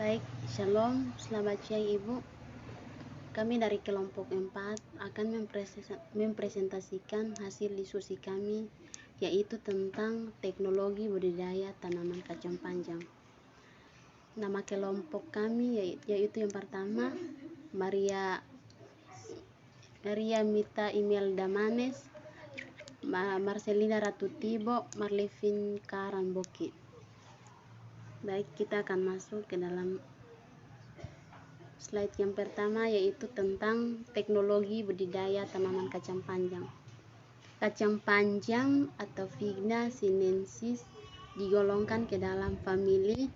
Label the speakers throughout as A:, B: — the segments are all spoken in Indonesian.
A: Baik, Shalom, selamat siang Ibu. Kami dari kelompok 4 akan mempresentasikan hasil diskusi kami, yaitu tentang teknologi budidaya tanaman kacang panjang. Nama kelompok kami yaitu yang pertama, Maria Mita Imelda Manes, Marcelina Ratu Tibo, Marlevin Karamboki. Baik, kita akan masuk ke dalam slide yang pertama, yaitu tentang teknologi budidaya tanaman kacang panjang. Kacang panjang atau Vigna sinensis digolongkan ke dalam famili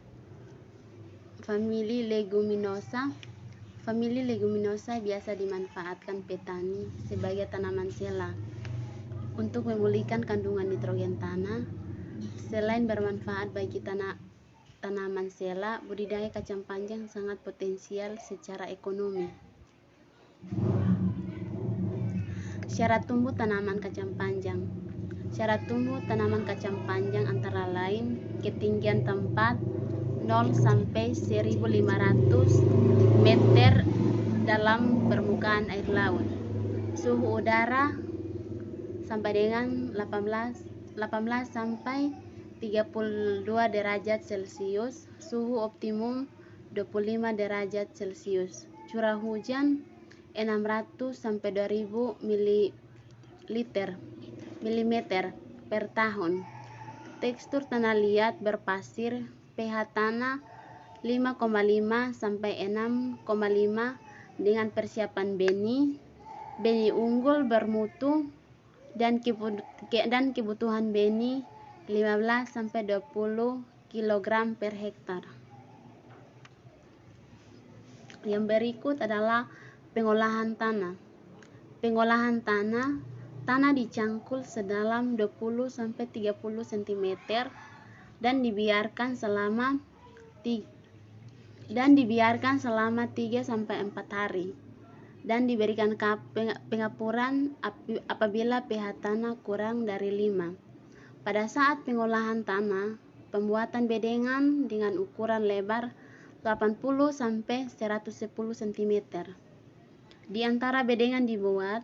A: leguminosa. Famili leguminosa biasa dimanfaatkan petani sebagai tanaman sela untuk memulihkan kandungan nitrogen tanah. Selain bermanfaat bagi tanaman sela, budidaya kacang panjang sangat potensial secara ekonomi. Syarat tumbuh tanaman kacang panjang. Syarat tumbuh tanaman kacang panjang antara lain ketinggian tempat 0 sampai 1500 meter dalam permukaan air laut. Suhu udara sampai dengan 18 sampai 32 derajat Celcius, suhu optimum 25 derajat Celcius. Curah hujan 600 sampai 2000 mm per tahun. Tekstur tanah liat berpasir, pH tanah 5,5 sampai 6,5 dengan persiapan benih unggul bermutu dan kebutuhan benih 15 sampai 20 kg per hektar. Yang berikut adalah pengolahan tanah. Pengolahan tanah dicangkul sedalam 20 sampai 30 cm dan dibiarkan selama 3 sampai 4 hari dan diberikan pengapuran apabila pH tanah kurang dari 5. Pada saat pengolahan tanah, pembuatan bedengan dengan ukuran lebar 80 sampai 110 cm. Di antara bedengan dibuat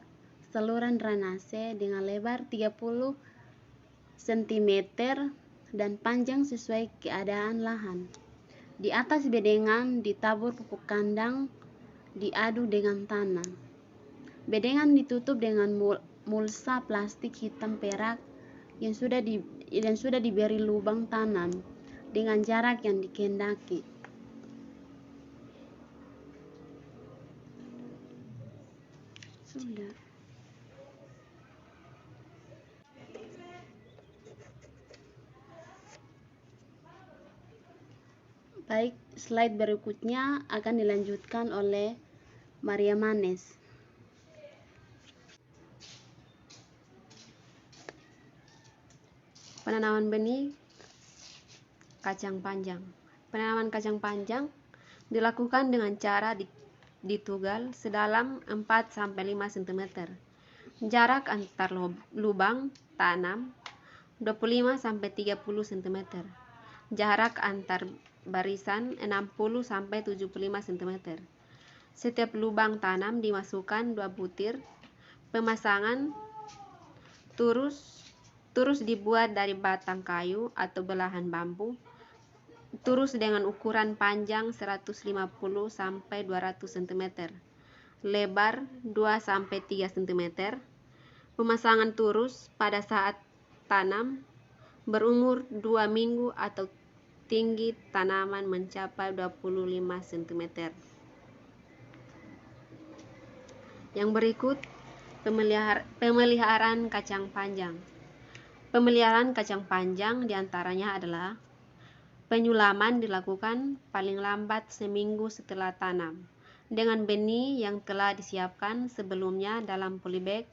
A: saluran drainase dengan lebar 30 cm dan panjang sesuai keadaan lahan. Di atas bedengan ditabur pupuk kandang diadu dengan tanah. Bedengan ditutup dengan mulsa plastik hitam perak yang sudah diberi lubang tanam dengan jarak yang dikehendaki. Sudah. Baik, slide berikutnya akan dilanjutkan oleh Maria Manes.
B: Penanaman benih kacang panjang. Penanaman kacang panjang dilakukan dengan cara ditugal sedalam 4 sampai 5 cm. Jarak antar lubang tanam 25 sampai 30 cm. Jarak antar barisan 60 sampai 75 cm. Setiap lubang tanam dimasukkan 2 butir. Pemasangan turus dibuat dari batang kayu atau belahan bambu, turus dengan ukuran panjang 150 sampai 200 cm, lebar 2 sampai 3 cm. Pemasangan turus pada saat tanam berumur 2 minggu atau tinggi tanaman mencapai 25 cm. Yang berikut pemeliharaan kacang panjang. Pemeliharaan kacang panjang diantaranya adalah penyulaman dilakukan paling lambat seminggu setelah tanam dengan benih yang telah disiapkan sebelumnya dalam polybag.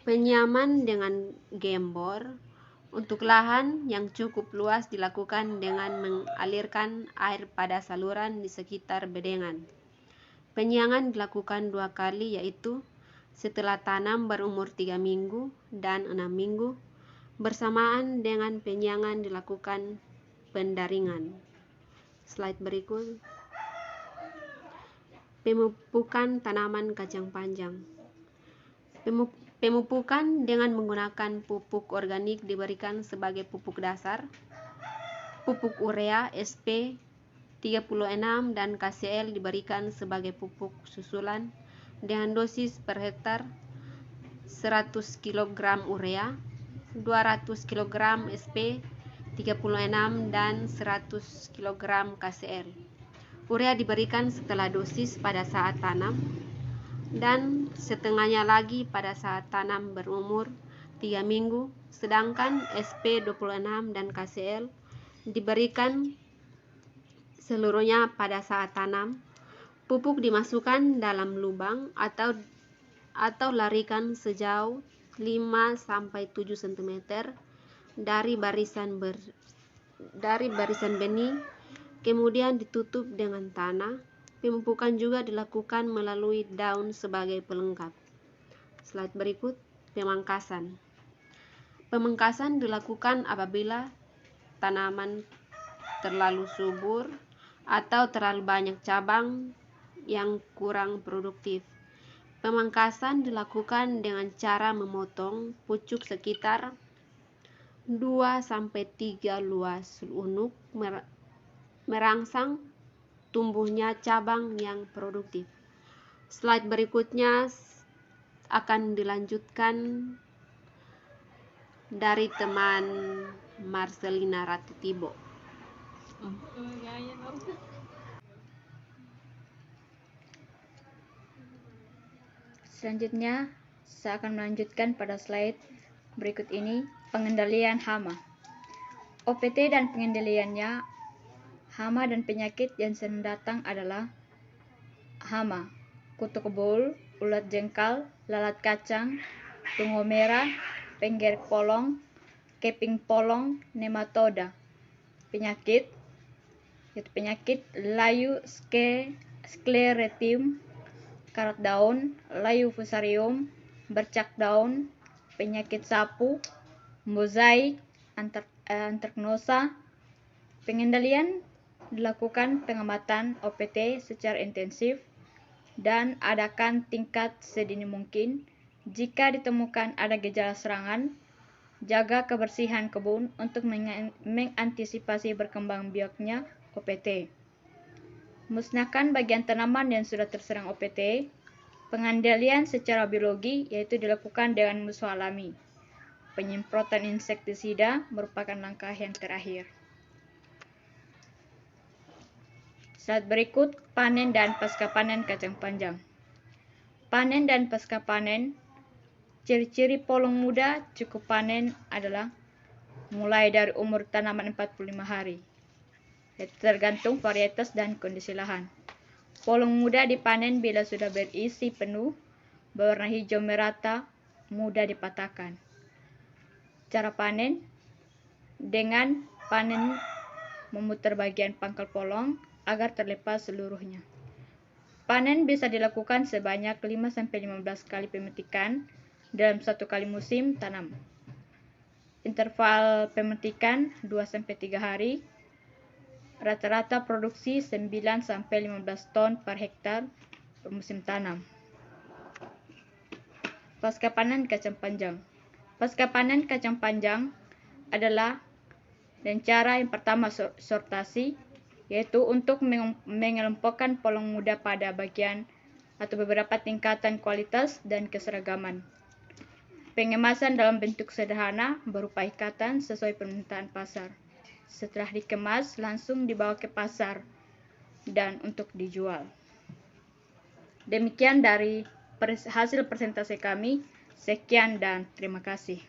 B: Penyiaman dengan gembor untuk lahan yang cukup luas dilakukan dengan mengalirkan air pada saluran di sekitar bedengan. Penyiangan dilakukan 2 kali, yaitu setelah tanam berumur 3 minggu dan 6 minggu. Bersamaan dengan penyiangan dilakukan pendaringan. Slide berikut. Pemupukan tanaman kacang panjang. Pemupukan dengan menggunakan pupuk organik diberikan sebagai pupuk dasar, pupuk urea SP 36 dan KCl diberikan sebagai pupuk susulan dengan dosis per hektar 100 kg urea, 200 kg SP 36 dan 100 kg KCl. Urea diberikan setelah dosis pada saat tanam dan setengahnya lagi pada saat tanam berumur 3 minggu, sedangkan SP 26 dan KCl diberikan seluruhnya pada saat tanam. Pupuk dimasukkan dalam lubang atau larikan sejauh 5-7 cm dari barisan benih, kemudian ditutup dengan tanah. Pemupukan juga dilakukan melalui daun sebagai pelengkap. Slide berikut, pemangkasan. Pemangkasan dilakukan apabila tanaman terlalu subur atau terlalu banyak cabang yang kurang produktif. Pemangkasan dilakukan dengan cara memotong pucuk sekitar 2-3 luas untuk merangsang tumbuhnya cabang yang produktif. Slide berikutnya akan dilanjutkan dari teman Marcelina Ratutibo.
C: Selanjutnya, saya akan melanjutkan pada slide berikut ini, pengendalian hama. OPT dan pengendaliannya. Hama dan penyakit yang sering datang adalah hama, kutu kebul, ulat jengkal, lalat kacang, tungau merah, pengger polong, keping polong, nematoda. Penyakit yaitu penyakit layu scleretum, karat daun, layu fusarium, bercak daun, penyakit sapu, mozaik, antraknosa. Pengendalian dilakukan pengamatan OPT secara intensif dan adakan tingkat sedini mungkin. Jika ditemukan ada gejala serangan, jaga kebersihan kebun untuk mengantisipasi berkembang biaknya OPT. Musnahkan bagian tanaman yang sudah terserang OPT. Pengendalian secara biologi yaitu dilakukan dengan musuh alami. Penyemprotan insektisida merupakan langkah yang terakhir. Slide berikut, panen dan pasca panen kacang panjang. Panen dan pasca panen. Ciri-ciri polong muda cukup panen adalah mulai dari umur tanaman 45 hari. Tergantung varietas dan kondisi lahan. Polong muda dipanen bila sudah berisi penuh, berwarna hijau merata, mudah dipatahkan. Cara panen dengan panen memutar bagian pangkal polong agar terlepas seluruhnya. Panen bisa dilakukan sebanyak 5-15 kali pemetikan dalam satu kali musim tanam. Interval pemetikan 2-3 hari. Rata-rata produksi 9-15 ton per hektar per musim tanam. Pasca panen kacang panjang. Pasca panen kacang panjang adalah dengan cara yang pertama sortasi, yaitu untuk mengelompokkan polong muda pada bagian atau beberapa tingkatan kualitas dan keseragaman. Pengemasan dalam bentuk sederhana berupa ikatan sesuai permintaan pasar. Setelah dikemas, langsung dibawa ke pasar dan untuk dijual. Demikian dari hasil presentasi kami. Sekian dan terima kasih.